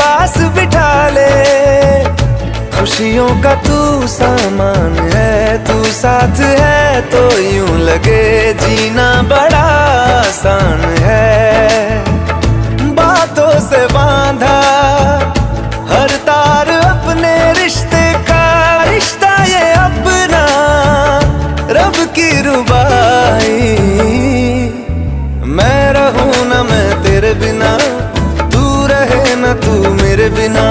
पास बिठा ले। खुशियों का तू सामान है, तू साथ है तो यूं लगे जीना बड़ा आसान है। बातों से बांधा हर तार अपने रिश्ते का, रिश्ता ये अपना रब की रुबाई। मैं रहूं ना मैं तेरे बिना, तू रहे ना तू मेरे बिना।